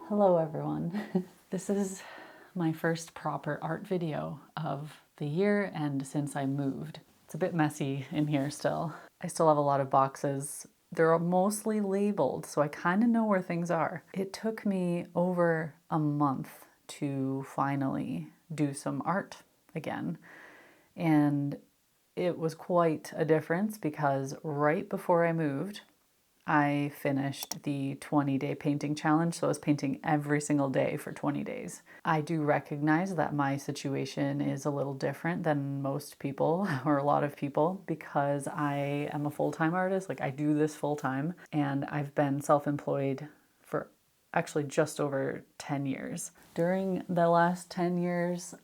Hello everyone. This is my first proper art video of the year and since I moved. It's a bit messy in here still. I still have a lot of boxes. They're mostly labeled, so I kind of know where things are. It took me over a month to finally do some art again. And it was quite a difference because right before I moved, I finished the 20-day painting challenge, so I was painting every single day for 20 days. I do recognize that my situation is a little different than most people, or a lot of people, because I am a full-time artist. Like, I do this full-time, and I've been self-employed for actually just over 10 years. During the last 10 years,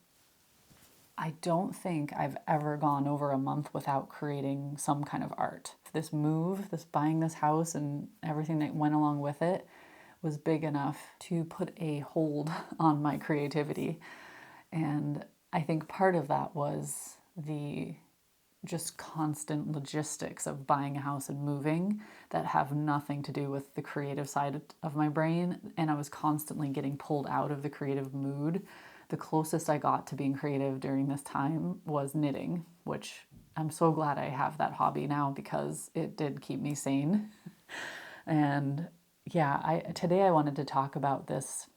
I don't think I've ever gone over a month without creating some kind of art. This move, this buying this house and everything that went along with it was big enough to put a hold on my creativity. And I think part of that was the just constant logistics of buying a house and moving that have nothing to do with the creative side of my brain. And I was constantly getting pulled out of the creative mood. The closest I got to being creative during this time was knitting, which I'm so glad I have that hobby now because it did keep me sane. And yeah, today I wanted to talk about this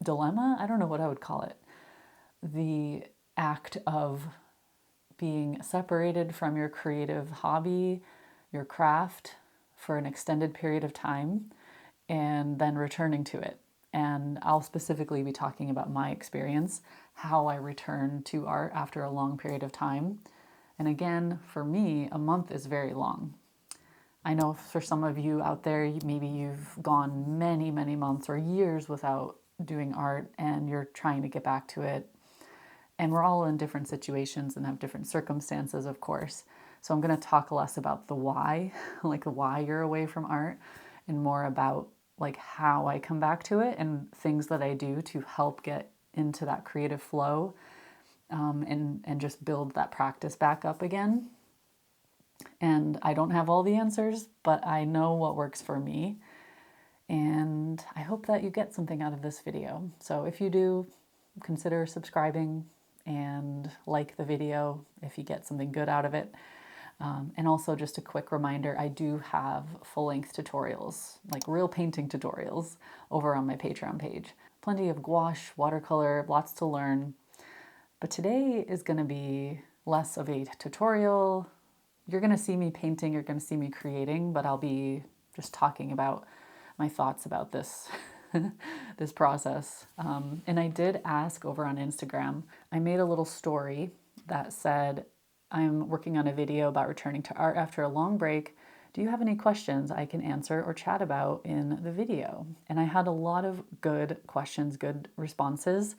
dilemma. I don't know what I would call it. The act of being separated from your creative hobby, your craft, for an extended period of time, and then returning to it. And I'll specifically be talking about my experience, how I returned to art after a long period of time. And again, for me, a month is very long. I know for some of you out there, maybe you've gone many, many months or years without doing art and you're trying to get back to it. And we're all in different situations and have different circumstances, of course. So I'm going to talk less about the why, like why you're away from art, and more about like how I come back to it and things that I do to help get into that creative flow and just build that practice back up again. And I don't have all the answers, but I know what works for me. And I hope that you get something out of this video. So if you do, consider subscribing and like the video if you get something good out of it. And also just a quick reminder, I do have full-length tutorials, like real painting tutorials, over on my Patreon page. Plenty of gouache, watercolor, lots to learn. But today is going to be less of a tutorial. You're going to see me painting, you're going to see me creating, but I'll be just talking about my thoughts about this, this process. And I did ask over on Instagram, I made a little story that said, I'm working on a video about returning to art after a long break. Do you have any questions I can answer or chat about in the video? And I had a lot of good questions, good responses.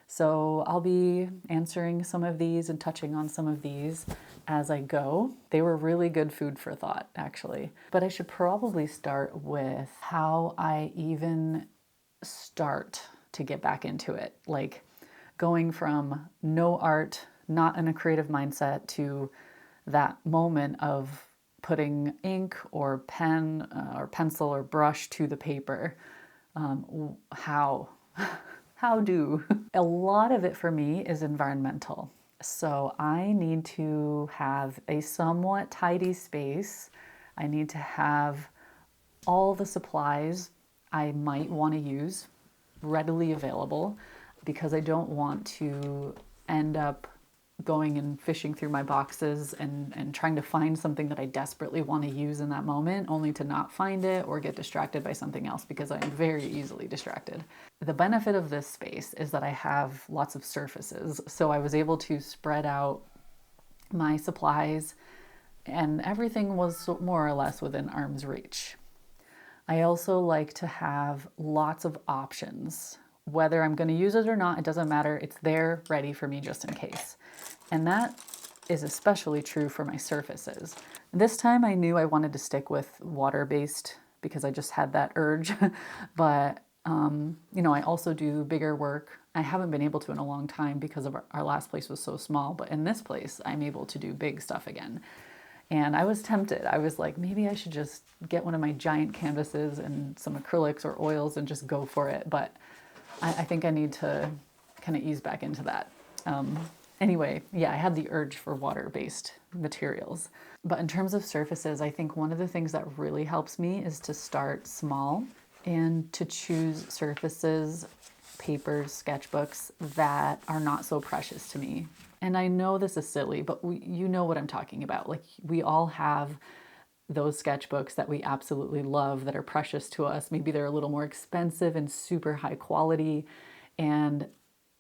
So I'll be answering some of these and touching on some of these as I go. They were really good food for thought, actually. But I should probably start with how I even start to get back into it. Like going from no art, not in a creative mindset, to that moment of putting ink or pen or pencil or brush to the paper. How do? A lot of it for me is environmental. So I need to have a somewhat tidy space. I need to have all the supplies I might want to use readily available because I don't want to end up going and fishing through my boxes and trying to find something that I desperately want to use in that moment, only to not find it or get distracted by something else, because I'm very easily distracted. The benefit of this space is that I have lots of surfaces, so I was able to spread out my supplies and everything was more or less within arm's reach. I also like to have lots of options. Whether I'm going to use it or not, it doesn't matter. It's there ready for me just in case. And that is especially true for my surfaces. This time I knew I wanted to stick with water-based because I just had that urge. But, you know, I also do bigger work. I haven't been able to in a long time because of our last place was so small. But in this place, I'm able to do big stuff again. And I was tempted. I was like, maybe I should just get one of my giant canvases and some acrylics or oils and just go for it. But I think I need to kind of ease back into that. Anyway, yeah, I had the urge for water-based materials. But in terms of surfaces, I think one of the things that really helps me is to start small and to choose surfaces, papers, sketchbooks that are not so precious to me. And I know this is silly, but you know what I'm talking about. Like, we all have those sketchbooks that we absolutely love that are precious to us. Maybe they're a little more expensive and super high quality. And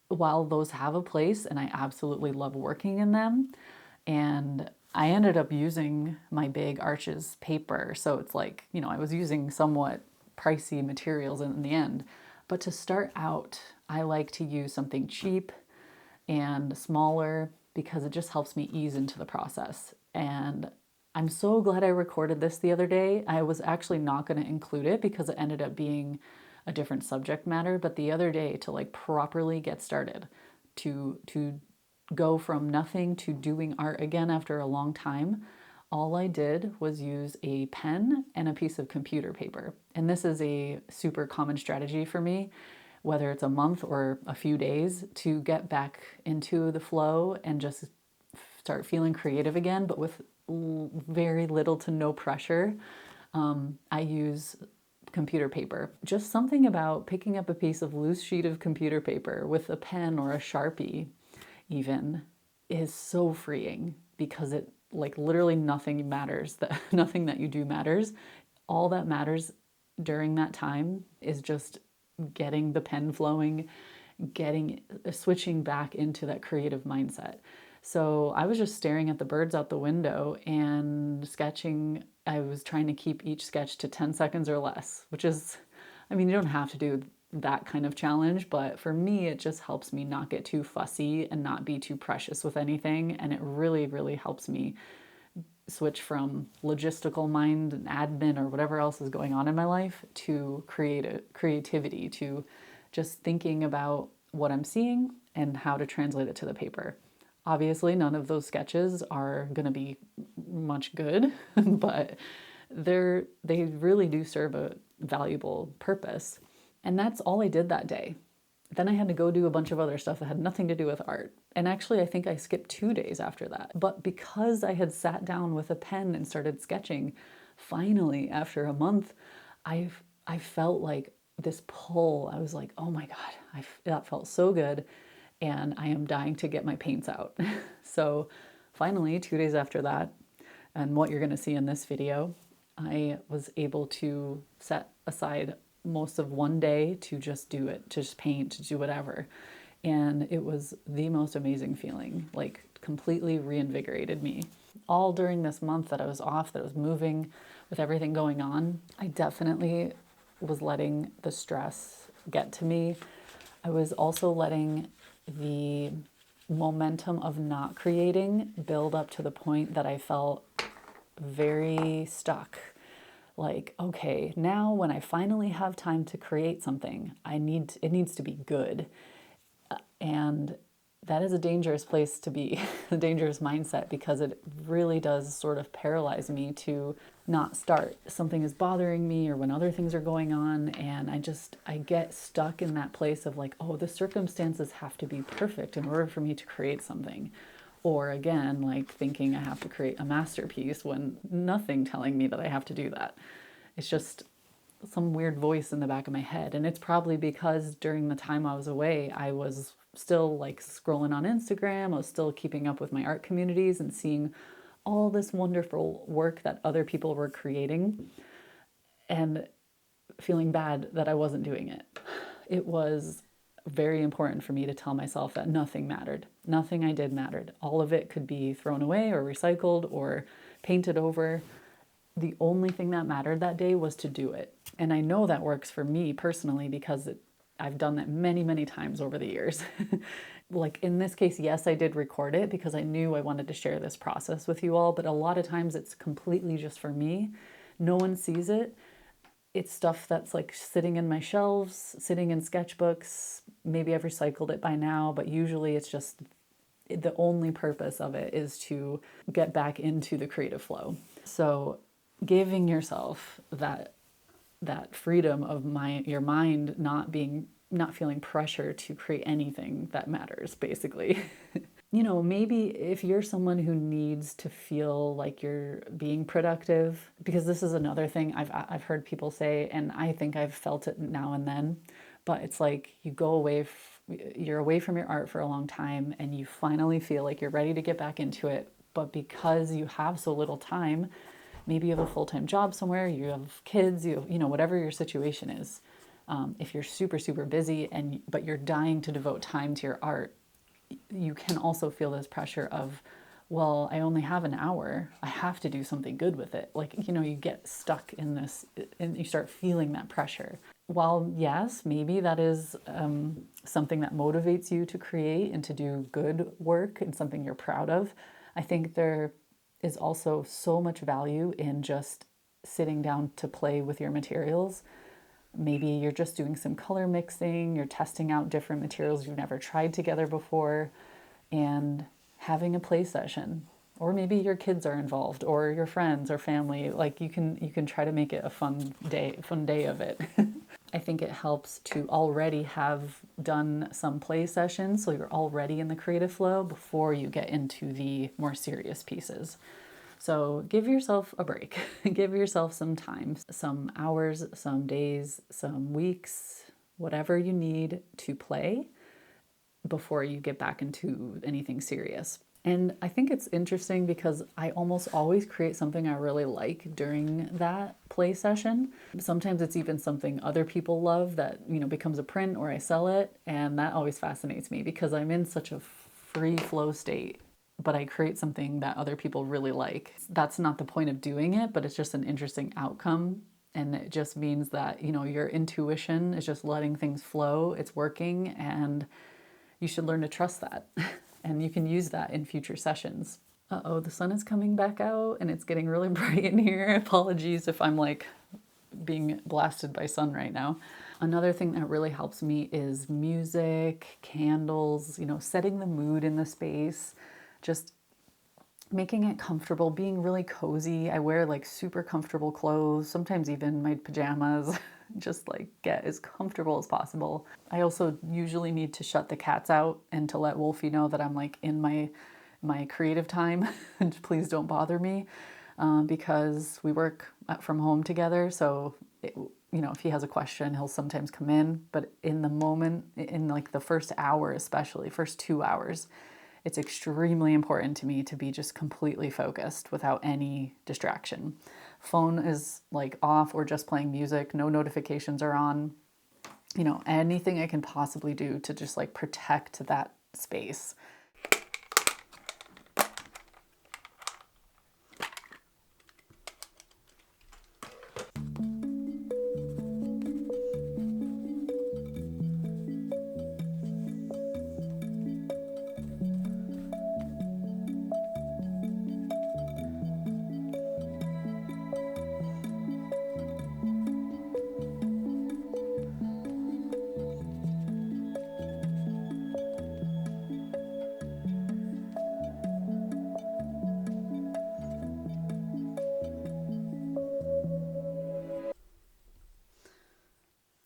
while those have a place and I absolutely love working in them, and I ended up using my big Arches paper. So it's like, you know, I was using somewhat pricey materials in the end. But to start out, I like to use something cheap and smaller because it just helps me ease into the process. And I'm so glad I recorded this the other day. I was actually not going to include it because it ended up being a different subject matter, but the other day, to like properly get started, to go from nothing to doing art again after a long time, all I did was use a pen and a piece of computer paper. And this is a super common strategy for me, whether it's a month or a few days, to get back into the flow and just start feeling creative again, but with very little to no pressure. I use computer paper. Just something about picking up a piece of loose sheet of computer paper with a pen or a Sharpie even is so freeing, because it, like, literally nothing matters, that nothing that you do matters. All that matters during that time is just getting the pen flowing, switching back into that creative mindset. So I was just staring at the birds out the window and sketching. I was trying to keep each sketch to 10 seconds or less, which is, I mean, you don't have to do that kind of challenge, but for me, it just helps me not get too fussy and not be too precious with anything. And it really, really helps me switch from logistical mind and admin or whatever else is going on in my life to creativity, to just thinking about what I'm seeing and how to translate it to the paper. Obviously, none of those sketches are going to be much good, but they really do serve a valuable purpose. And that's all I did that day. Then I had to go do a bunch of other stuff that had nothing to do with art. And actually, I think I skipped 2 days after that. But because I had sat down with a pen and started sketching, finally, after a month, I felt like this pull. I was like, oh my God, that felt so good. And I am dying to get my paints out. So finally, 2 days after that, and what you're going to see in this video, I was able to set aside most of one day to just do it, to just paint, to do whatever. And it was the most amazing feeling, like completely reinvigorated me. All during this month that I was off, that I was moving, with everything going on, I definitely was letting the stress get to me. I was also letting the momentum of not creating build up to the point that I felt very stuck. Like, okay, now when I finally have time to create something, it needs to be good. And that is a dangerous place to be, a dangerous mindset, because it really does sort of paralyze me to not start. Something is bothering me, or when other things are going on, and I get stuck in that place of like, oh, the circumstances have to be perfect in order for me to create something. Or again, like thinking I have to create a masterpiece when nothing telling me that I have to do that. It's just some weird voice in the back of my head. And it's probably because during the time I was away, I was still like scrolling on Instagram. I was still keeping up with my art communities and seeing all this wonderful work that other people were creating, and feeling bad that I wasn't doing it. It was very important for me to tell myself that nothing mattered. Nothing I did mattered. All of it could be thrown away or recycled or painted over. The only thing that mattered that day was to do it. And I know that works for me personally because I've done that many, many times over the years. Like in this case, yes, I did record it because I knew I wanted to share this process with you all, but a lot of times it's completely just for me. No one sees it. It's stuff that's like sitting in my shelves, sitting in sketchbooks. Maybe I've recycled it by now, but usually it's the only purpose of it is to get back into the creative flow. So giving yourself that freedom of your mind not feeling pressure to create anything that matters, basically. Maybe if you're someone who needs to feel like you're being productive, because this is another thing I've heard people say, and I think I've felt it now and then, but it's like you go away, you're away from your art for a long time, and you finally feel like you're ready to get back into it, but because you have so little time, maybe you have a full-time job somewhere, you have kids, whatever your situation is. If you're super, super busy but you're dying to devote time to your art, you can also feel this pressure of, well, I only have an hour. I have to do something good with it. You get stuck in this and you start feeling that pressure. While yes, maybe that is something that motivates you to create and to do good work and something you're proud of, I think there is also so much value in just sitting down to play with your materials. Maybe you're just doing some color mixing, you're testing out different materials you've never tried together before, and having a play session. Or maybe your kids are involved, or your friends or family. You can try to make it a fun day of it. I think it helps to already have done some play sessions, so you're already in the creative flow before you get into the more serious pieces. So give yourself a break. Give yourself some time, some hours, some days, some weeks, whatever you need to play before you get back into anything serious. And I think it's interesting because I almost always create something I really like during that play session. Sometimes it's even something other people love that, becomes a print or I sell it. And that always fascinates me because I'm in such a free flow state, but I create something that other people really like. That's not the point of doing it, but it's just an interesting outcome. And it just means that, your intuition is just letting things flow. It's working, and you should learn to trust that. And you can use that in future sessions. Uh-oh, the sun is coming back out and it's getting really bright in here. Apologies if I'm being blasted by sun right now. Another thing that really helps me is music, candles, setting the mood in the space, just making it comfortable, being really cozy. I wear super comfortable clothes, sometimes even my pajamas, just get as comfortable as possible. I also usually need to shut the cats out and to let Wolfie know that I'm in my creative time and please don't bother me, because we work from home together. So if he has a question, he'll sometimes come in, but in the moment, in the first hour, especially first 2 hours, it's extremely important to me to be just completely focused without any distraction. Phone is off or just playing music, no notifications are on. Anything I can possibly do to just protect that space.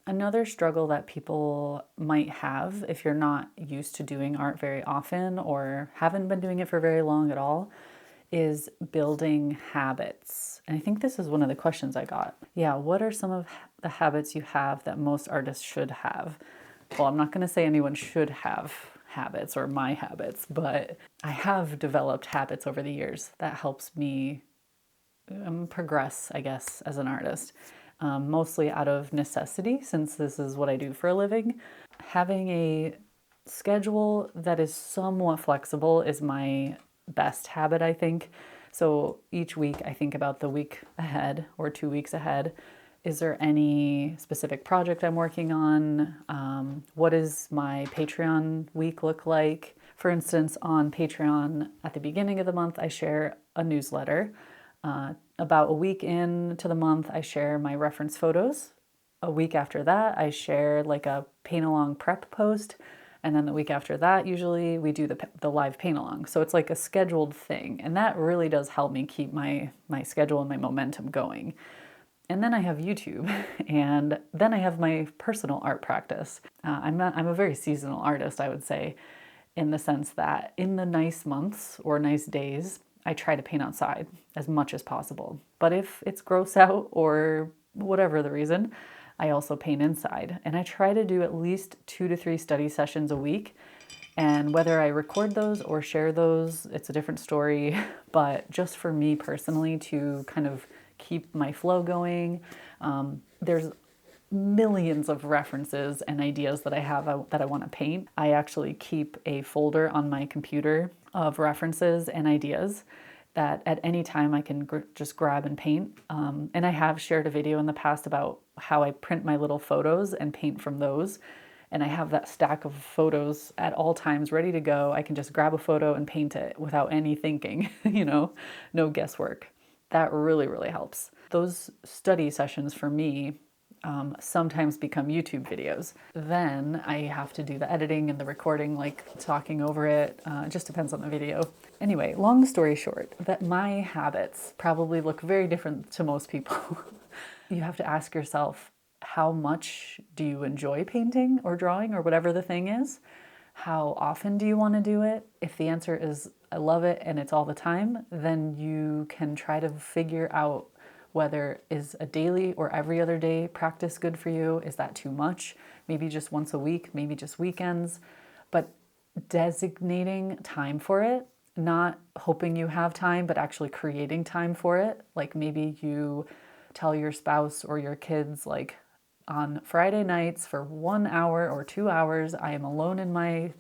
Another struggle that people might have if you're not used to doing art very often or haven't been doing it for very long at all is building habits. And I think this is one of the questions I got. Yeah, what are some of the habits you have that most artists should have? Well, I'm not going to say anyone should have habits or my habits, but I have developed habits over the years that helps me progress, I guess, as an artist. Mostly out of necessity, since this is what I do for a living. Having a schedule that is somewhat flexible is my best habit, I think. So each week I think about the week ahead or 2 weeks ahead. Is there any specific project I'm working on? What does my Patreon week look like? For instance, on Patreon, at the beginning of the month, I share a newsletter. About a week into the month, I share my reference photos. A week after that, I share a paint along prep post. And then the week after that, usually we do the live paint along. So it's like a scheduled thing. And that really does help me keep my schedule and my momentum going. And then I have YouTube, and then I have my personal art practice. I'm a very seasonal artist, I would say, in the sense that in the nice months or nice days, I try to paint outside as much as possible. But if it's gross out or whatever the reason, I also paint inside. And I try to do at least 2 to 3 study sessions a week. And whether I record those or share those, it's a different story. But just for me personally, to kind of keep my flow going, there's millions of references and ideas that I have that I want to paint. I actually keep a folder on my computer of references and ideas that at any time I can just grab and paint. And I have shared a video in the past about how I print my little photos and paint from those. And I have that stack of photos at all times ready to go. I can just grab a photo and paint it without any thinking, no guesswork. That really, really helps. Those study sessions for me sometimes become YouTube videos. Then I have to do the editing and the recording, like talking over it. It just depends on the video. Anyway, long story short, that my habits probably look very different to most people. You have to ask yourself, how much do you enjoy painting or drawing or whatever the thing is? How often do you want to do it? If the answer is I love it and it's all the time, then you can try to figure out whether is a daily or every other day practice good for you? Is that too much? Maybe just once a week, maybe just weekends. But designating time for it, not hoping you have time, but actually creating time for it. Like maybe you tell your spouse or your kids, like, on Friday nights for 1 hour or 2 hours, I am alone in my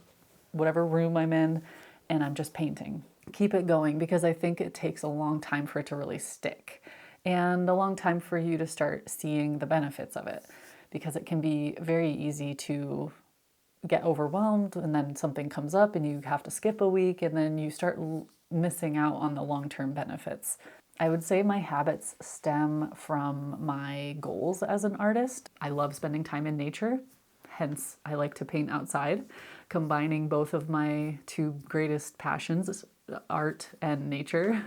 whatever room I'm in and I'm just painting. Keep it going, because I think it takes a long time for it to really stick and a long time for you to start seeing the benefits of it, because it can be very easy to get overwhelmed and then something comes up and you have to skip a week and then you start missing out on the long-term benefits. I would say my habits stem from my goals as an artist. I love spending time in nature, hence I like to paint outside, combining both of my 2 greatest passions, art and nature,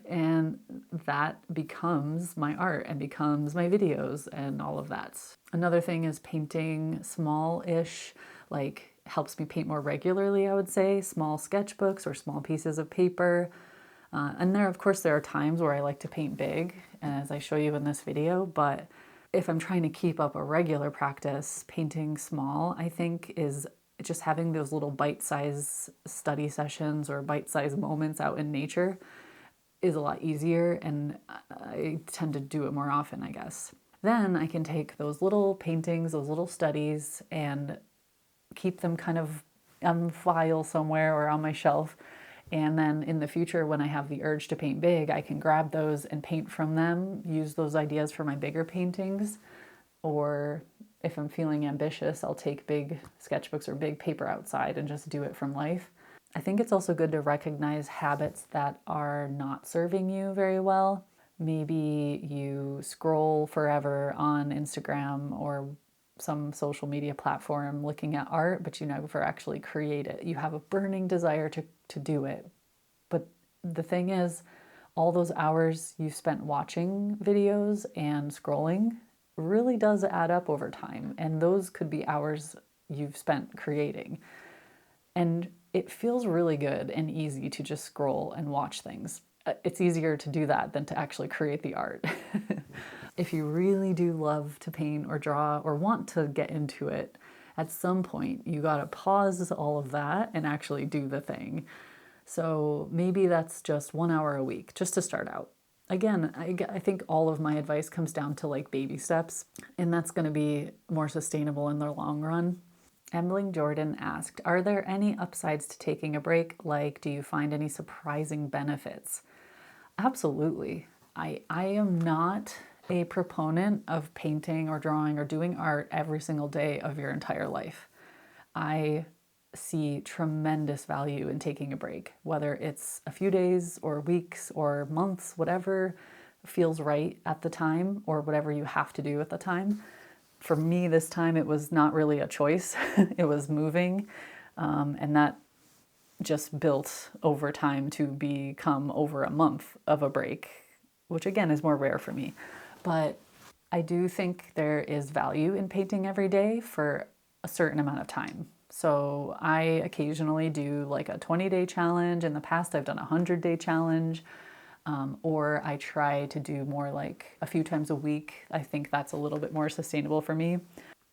and that becomes my art and becomes my videos and all of that. Another thing is painting small-ish, like helps me paint more regularly, I would say, small sketchbooks or small pieces of paper. And of course, there are times where I like to paint big, as I show you in this video, but if I'm trying to keep up a regular practice, painting small, I think, is just having those little bite-sized study sessions or bite-sized moments out in nature is a lot easier, and I tend to do it more often, I guess. Then I can take those little paintings, those little studies, and keep them kind of on file somewhere or on my shelf. And then in the future, when I have the urge to paint big, I can grab those and paint from them, use those ideas for my bigger paintings. Or if I'm feeling ambitious, I'll take big sketchbooks or big paper outside and just do it from life. I think it's also good to recognize habits that are not serving you very well. Maybe you scroll forever on Instagram or some social media platform looking at art, but you never actually create it. You have a burning desire to do it. But the thing is, all those hours you spent watching videos and scrolling really does add up over time. And those could be hours you've spent creating. And it feels really good and easy to just scroll and watch things. It's easier to do that than to actually create the art. If you really do love to paint or draw or want to get into it, at some point you gotta pause all of that and actually do the thing. So maybe that's just 1 hour a week, just to start out. Again, I think all of my advice comes down to like baby steps, and that's gonna be more sustainable in the long run. Embling Jordan asked, are there any upsides to taking a break? Like, do you find any surprising benefits? Absolutely. I am not a proponent of painting or drawing or doing art every single day of your entire life. I see tremendous value in taking a break, whether it's a few days or weeks or months, whatever feels right at the time or whatever you have to do at the time. For me, this time it was not really a choice. It was moving. And that just built over time to become over a month of a break, which again is more rare for me. But I do think there is value in painting every day for a certain amount of time. So I occasionally do like a 20-day challenge. In the past, I've done a 100-day challenge. Or I try to do more like a few times a week. I think that's a little bit more sustainable for me.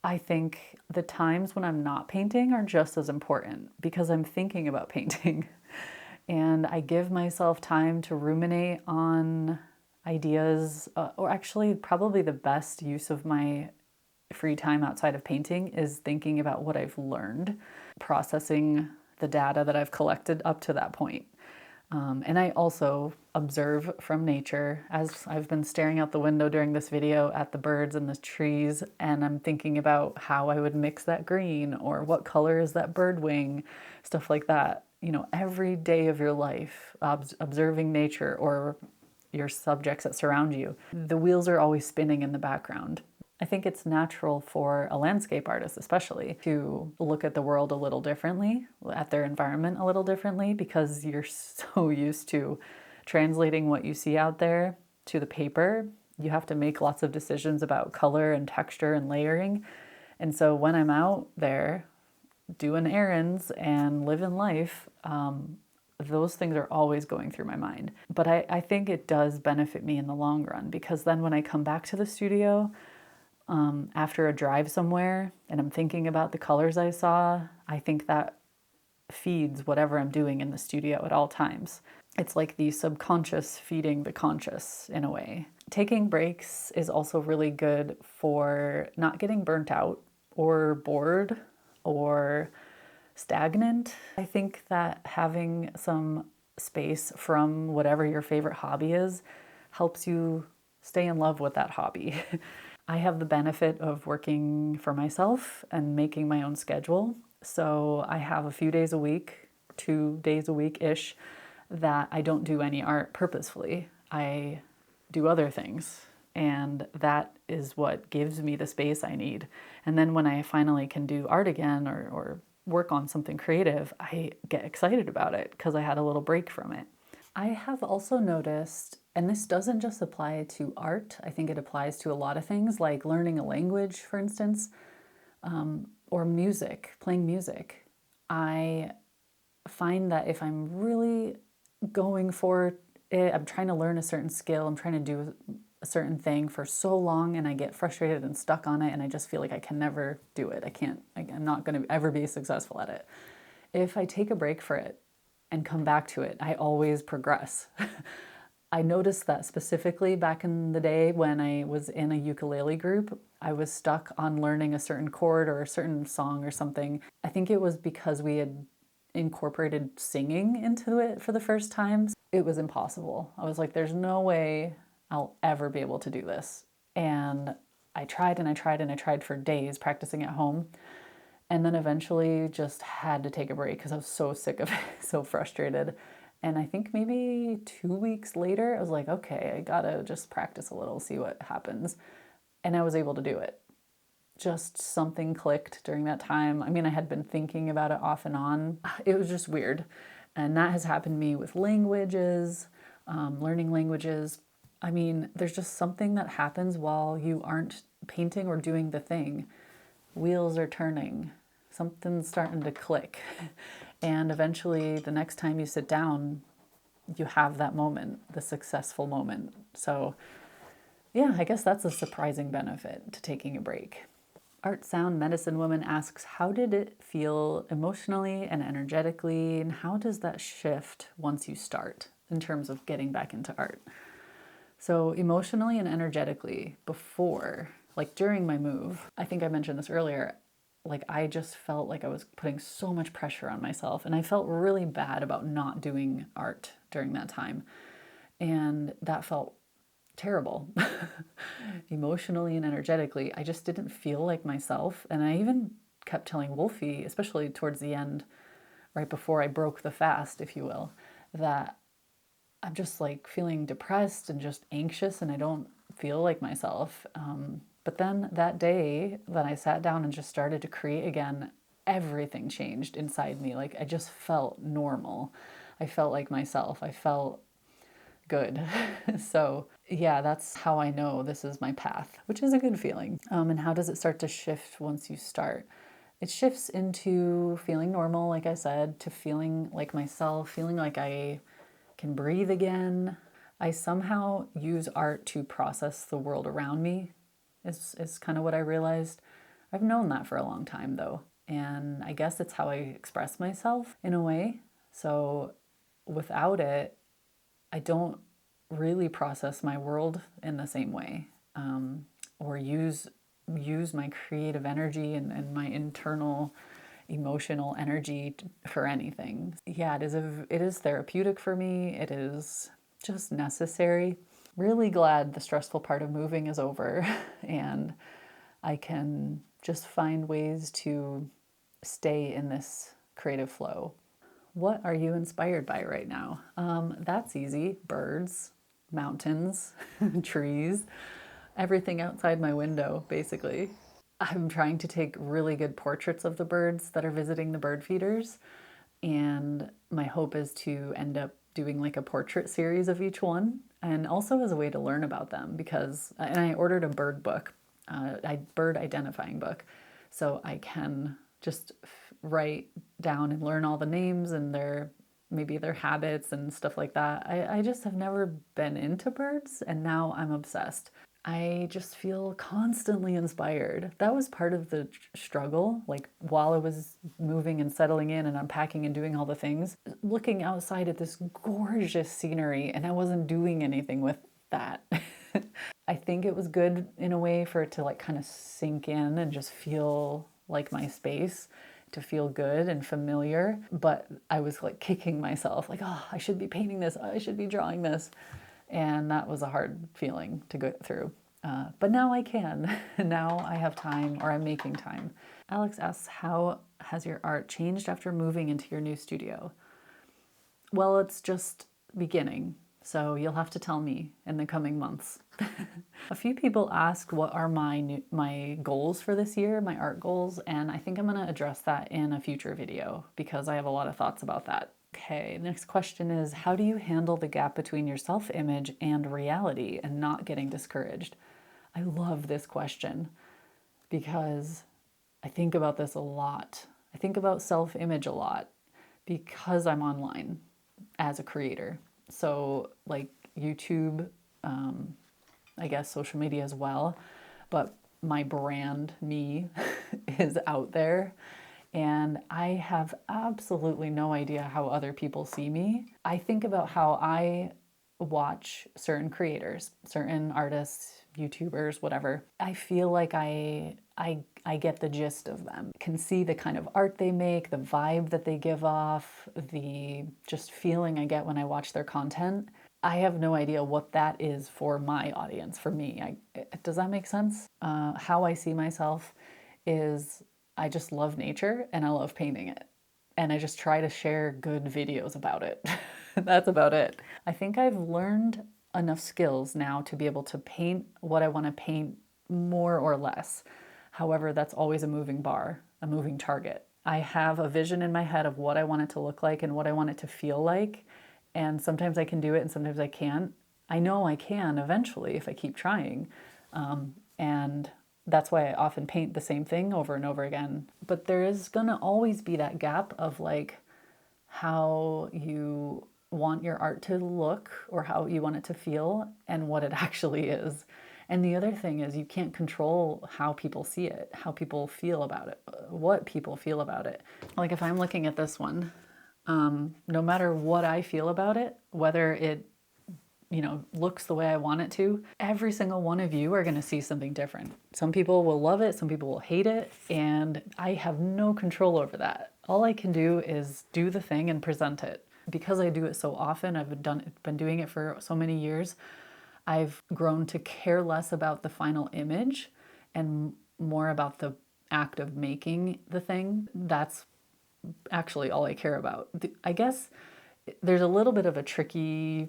I think the times when I'm not painting are just as important because I'm thinking about painting. And I give myself time to ruminate on ideas, or actually, probably the best use of my free time outside of painting is thinking about what I've learned, processing the data that I've collected up to that point. And I also observe from nature as I've been staring out the window during this video at the birds and the trees, and I'm thinking about how I would mix that green or what color is that bird wing, stuff like that. You know, every day of your life, observing nature or your subjects that surround you, the wheels are always spinning in the background. I think it's natural for a landscape artist especially to look at the world a little differently, at their environment a little differently, because you're so used to translating what you see out there to the paper. You have to make lots of decisions about color and texture and layering. And so when I'm out there doing errands and living life, those things are always going through my mind. But I think it does benefit me in the long run, because then when I come back to the studio, after a drive somewhere and I'm thinking about the colors I saw, I think that feeds whatever I'm doing in the studio at all times. It's like the subconscious feeding the conscious in a way. Taking breaks is also really good for not getting burnt out or bored or stagnant. I think that having some space from whatever your favorite hobby is helps you stay in love with that hobby. I have the benefit of working for myself and making my own schedule. So I have a few days a week, 2 days a week-ish, that I don't do any art purposefully. I do other things. And that is what gives me the space I need. And then when I finally can do art again or work on something creative, I get excited about it because I had a little break from it. I have also noticed, and this doesn't just apply to art, I think it applies to a lot of things, like learning a language, for instance, or music, playing music. I find that if I'm really going for it, I'm trying to learn a certain skill, I'm trying to do a certain thing for so long, and I get frustrated and stuck on it, and I just feel like I can never do it. I'm not going to ever be successful at it. If I take a break for it, and come back to it, I always progress. I noticed that specifically back in the day when I was in a ukulele group. I was stuck on learning a certain chord or a certain song or something. I think it was because we had incorporated singing into it for the first time. It was impossible. I was like, there's no way I'll ever be able to do this. And I tried and I tried and I tried for days practicing at home. And then eventually just had to take a break because I was so sick of it, so frustrated. And I think maybe 2 weeks later, I was like, okay, I gotta just practice a little, see what happens. And I was able to do it. Just something clicked during that time. I mean, I had been thinking about it off and on. It was just weird. And that has happened to me with languages, learning languages. I mean, there's just something that happens while you aren't painting or doing the thing. Wheels are turning. Something's starting to click. And eventually, the next time you sit down, you have that moment, the successful moment. So yeah, I guess that's a surprising benefit to taking a break. Art Sound Medicine Woman asks, how did it feel emotionally and energetically, and how does that shift once you start in terms of getting back into art? So emotionally and energetically, before, like during my move, I think I mentioned this earlier, like I just felt like I was putting so much pressure on myself, and I felt really bad about not doing art during that time. And that felt terrible. Emotionally and energetically, I just didn't feel like myself. And I even kept telling Wolfie, especially towards the end, right before I broke the fast, if you will, that I'm just like feeling depressed and just anxious and I don't feel like myself. But then that day that I sat down and just started to create again, everything changed inside me. Like I just felt normal. I felt like myself. I felt good. So yeah, that's how I know this is my path, which is a good feeling. And how does it start to shift once you start? It shifts into feeling normal, like I said, to feeling like myself, feeling like I can breathe again. I somehow use art to process the world around me, is kind of what I realized. I've known that for a long time though. And I guess it's how I express myself in a way. So without it, I don't really process my world in the same way, or use my creative energy and my internal emotional energy for anything. Yeah, it is therapeutic for me. It is just necessary. Really glad the stressful part of moving is over and I can just find ways to stay in this creative flow. What are you inspired by right now? That's easy. Birds, mountains, trees, everything outside my window, basically. I'm trying to take really good portraits of the birds that are visiting the bird feeders. And my hope is to end up doing like a portrait series of each one. And also as a way to learn about them because, and I ordered a bird book, a bird identifying book. So I can just write down and learn all the names and maybe their habits and stuff like that. I just have never been into birds and now I'm obsessed. I just feel constantly inspired. That was part of the struggle, like while I was moving and settling in and unpacking and doing all the things, looking outside at this gorgeous scenery, and I wasn't doing anything with that. I think it was good in a way for it to like kind of sink in and just feel like my space, to feel good and familiar. But I was like kicking myself, like, oh, I should be painting this, I should be drawing this. And that was a hard feeling to go through. But now I can. Now I have time, or I'm making time. Alex asks, how has your art changed after moving into your new studio? Well, it's just beginning, so you'll have to tell me in the coming months. A few people asked what are my goals for this year, my art goals, and I think I'm going to address that in a future video because I have a lot of thoughts about that. Okay, next question is, how do you handle the gap between your self-image and reality and not getting discouraged? I love this question because I think about this a lot. I think about self-image a lot because I'm online as a creator. So like YouTube, I guess social media as well, but my brand, me, is out there. And I have absolutely no idea how other people see me. I think about how I watch certain creators, certain artists, YouTubers, whatever. I feel like I get the gist of them. Can see the kind of art they make, the vibe that they give off, the just feeling I get when I watch their content. I have no idea what that is for my audience, for me. Does that make sense? How I see myself is I just love nature and I love painting it. And I just try to share good videos about it. That's about it. I think I've learned enough skills now to be able to paint what I want to paint more or less. However, that's always a moving bar, a moving target. I have a vision in my head of what I want it to look like and what I want it to feel like. And sometimes I can do it and sometimes I can't. I know I can eventually if I keep trying. And that's why I often paint the same thing over and over again. But there is gonna always be that gap of like how you want your art to look or how you want it to feel and what it actually is. And the other thing is you can't control how people see it, how people feel about it, what people feel about it. Like if I'm looking at this one, no matter what I feel about it, whether it looks the way I want it to, every single one of you are going to see something different. Some people will love it, some people will hate it, and I have no control over that. All I can do is do the thing and present it. Because I do it so often, I've been doing it for so many years, I've grown to care less about the final image and more about the act of making the thing. That's actually all I care about. I guess there's a little bit of a tricky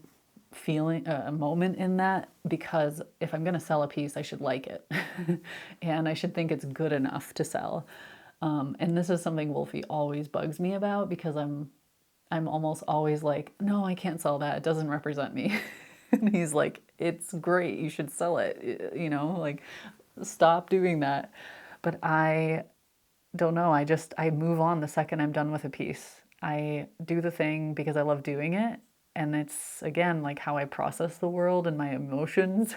feeling, a moment in that, because if I'm going to sell a piece, I should like it and I should think it's good enough to sell. And this is something Wolfie always bugs me about because I'm almost always like, no, I can't sell that. It doesn't represent me. And he's like, it's great. You should sell it. You know, like, stop doing that. But I don't know. I move on the second I'm done with a piece. I do the thing because I love doing it. And it's, again, like how I process the world and my emotions.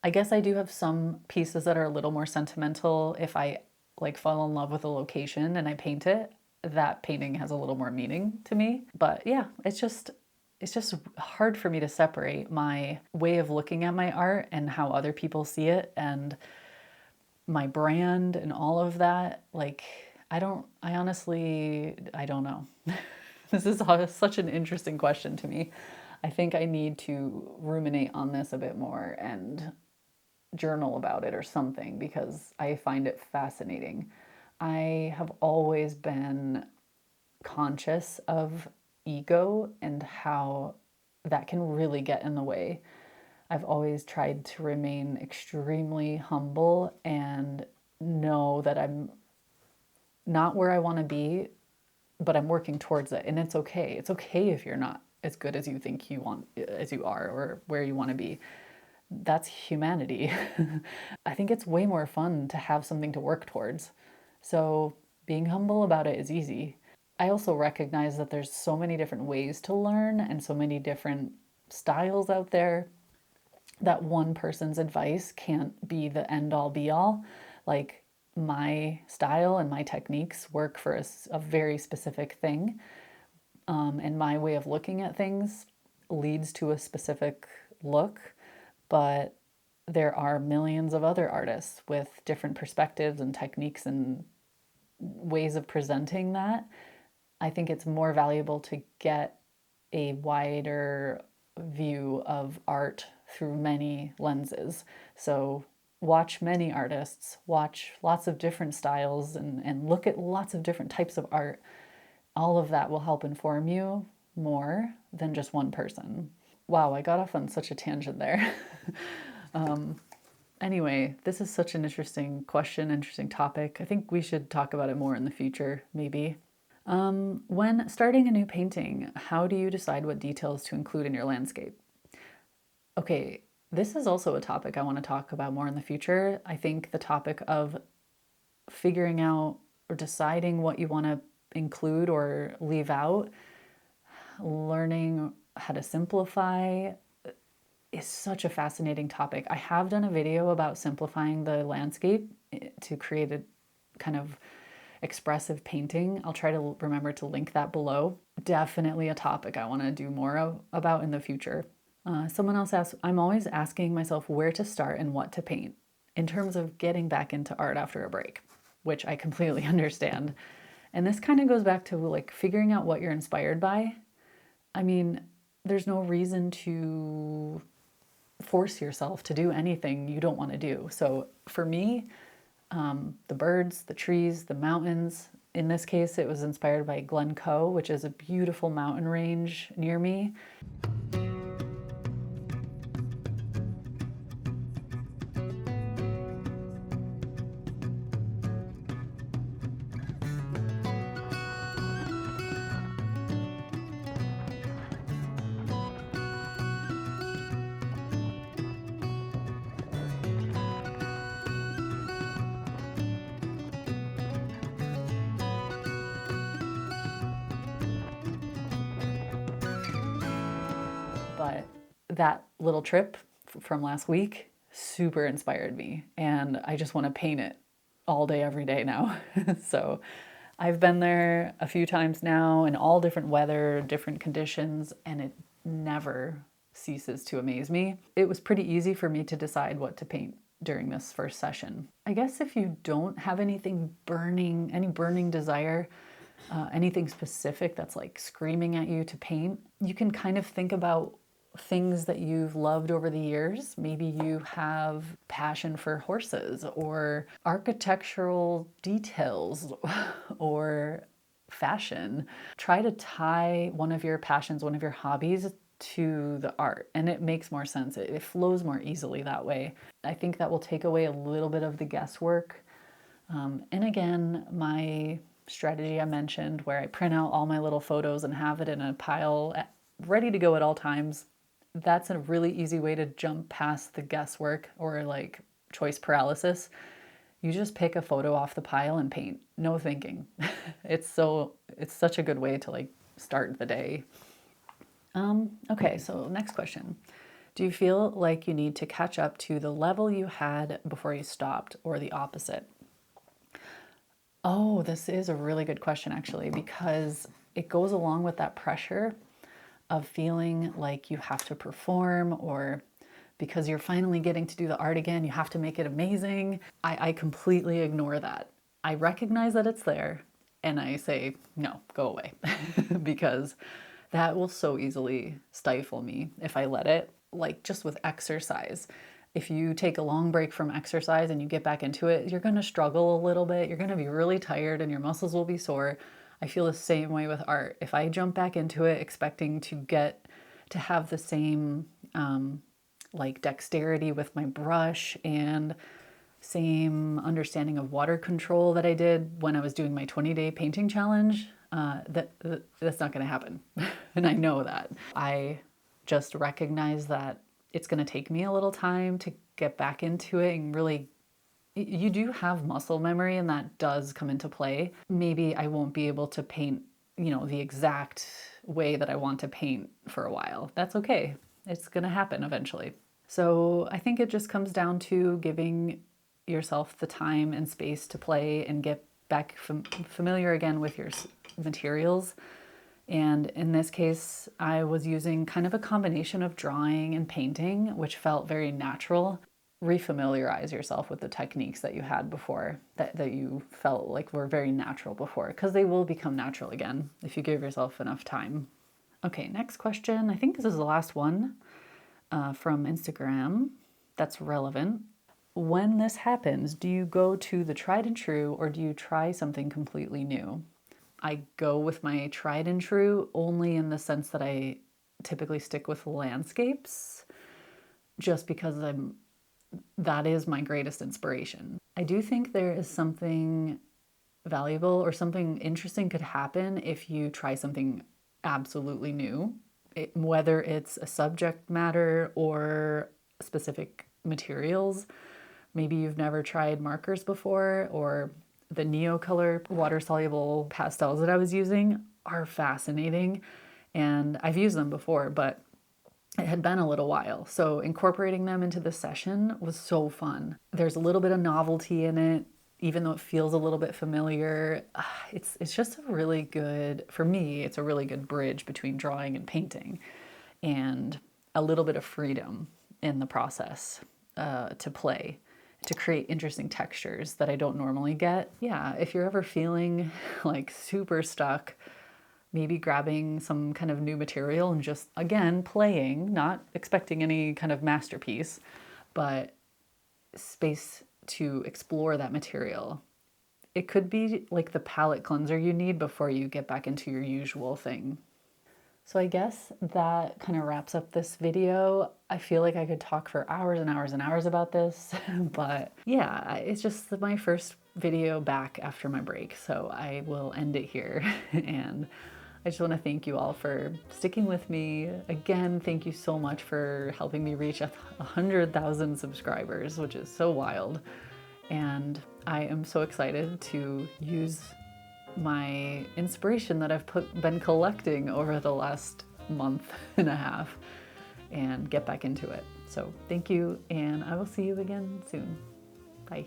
I guess I do have some pieces that are a little more sentimental. If I like fall in love with a location and I paint it, that painting has a little more meaning to me. But yeah, it's just hard for me to separate my way of looking at my art and how other people see it and my brand and all of that. Like, I honestly, I don't know. This is such an interesting question to me. I think I need to ruminate on this a bit more and journal about it or something because I find it fascinating. I have always been conscious of ego and how that can really get in the way. I've always tried to remain extremely humble and know that I'm not where I want to be, but I'm working towards it. And it's okay. It's okay if you're not as good as you think you want, as you are, or where you want to be. That's humanity. I think it's way more fun to have something to work towards. So being humble about it is easy. I also recognize that there's so many different ways to learn and so many different styles out there that one person's advice can't be the end all be all. Like, my style and my techniques work for a very specific thing. And my way of looking at things leads to a specific look. But there are millions of other artists with different perspectives and techniques and ways of presenting that. I think it's more valuable to get a wider view of art through many lenses. So watch many artists, watch lots of different styles, and look at lots of different types of art. All of that will help inform you more than just one person. Wow, I got off on such a tangent there. Anyway, this is such an interesting question, interesting topic. I think we should talk about it more in the future, maybe. When starting a new painting, how do you decide what details to include in your landscape? Okay, this is also a topic I want to talk about more in the future. I think the topic of figuring out or deciding what you want to include or leave out, learning how to simplify is such a fascinating topic. I have done a video about simplifying the landscape to create a kind of expressive painting. I'll try to remember to link that below. Definitely a topic I want to do more about in the future. Someone else asked, I'm always asking myself where to start and what to paint in terms of getting back into art after a break, which I completely understand. And this kind of goes back to like figuring out what you're inspired by. I mean, there's no reason to force yourself to do anything you don't want to do. So for me, the birds, the trees, the mountains. In this case, it was inspired by Glencoe, which is a beautiful mountain range near me. But that little trip from last week super inspired me, and I just want to paint it all day, every day now. So I've been there a few times now in all different weather, different conditions, and it never ceases to amaze me. It was pretty easy for me to decide what to paint during this first session. I guess if you don't have anything burning, any burning desire, anything specific that's like screaming at you to paint, you can kind of think about things that you've loved over the years. Maybe you have passion for horses or architectural details or fashion. Try to tie one of your passions, one of your hobbies to the art, and it makes more sense. It flows more easily that way. I think that will take away a little bit of the guesswork And again, my strategy I mentioned where I print out all my little photos and have it in a pile ready to go at all times, that's a really easy way to jump past the guesswork or like choice paralysis. You just pick a photo off the pile and paint. No thinking. It's such a good way to like start the day. Okay, so next question. Do you feel like you need to catch up to the level you had before you stopped, or the opposite? Oh, this is a really good question actually, because it goes along with that pressure of feeling like you have to perform, or because you're finally getting to do the art again, you have to make it amazing. I completely ignore that. I recognize that it's there and I say, no, go away, because that will so easily stifle me if I let it. Like just with exercise, if you take a long break from exercise and you get back into it, you're going to struggle a little bit. You're going to be really tired and your muscles will be sore. I feel the same way with art. If I jump back into it expecting to have the same like dexterity with my brush and same understanding of water control that I did when I was doing my 20-day painting challenge, that's not going to happen. And I know that. I just recognize that it's going to take me a little time to get back into it and really, you do have muscle memory and that does come into play. Maybe I won't be able to paint, the exact way that I want to paint for a while. That's okay. It's going to happen eventually. So I think it just comes down to giving yourself the time and space to play and get back familiar again with your materials. And in this case, I was using kind of a combination of drawing and painting, which felt very natural. Refamiliarize yourself with the techniques that you had before, that you felt like were very natural before, because they will become natural again if you give yourself enough time. Okay, next question. I think this is the last one from Instagram that's relevant. When this happens, do you go to the tried and true or do you try something completely new? I go with my tried and true only in the sense that I typically stick with landscapes just because that is my greatest inspiration. I do think there is something valuable or something interesting could happen if you try something absolutely new, whether it's a subject matter or specific materials. Maybe you've never tried markers before, or the Neocolor water-soluble pastels that I was using are fascinating, and I've used them before, but it had been a little while. So incorporating them into the session was so fun. There's a little bit of novelty in it, even though it feels a little bit familiar. It's just a really good, for me, it's a really good bridge between drawing and painting, and a little bit of freedom in the process to play, to create interesting textures that I don't normally get. Yeah, if you're ever feeling like super stuck, maybe grabbing some kind of new material and just, again, playing, not expecting any kind of masterpiece, but space to explore that material. It could be like the palette cleanser you need before you get back into your usual thing. So I guess that kind of wraps up this video. I feel like I could talk for hours and hours and hours about this, but yeah, it's just my first video back after my break, so I will end it here. And I just want to thank you all for sticking with me. Again, thank you so much for helping me reach 100,000 subscribers, which is so wild. And I am so excited to use my inspiration that I've been collecting over the last month and a half and get back into it. So thank you, and I will see you again soon. Bye.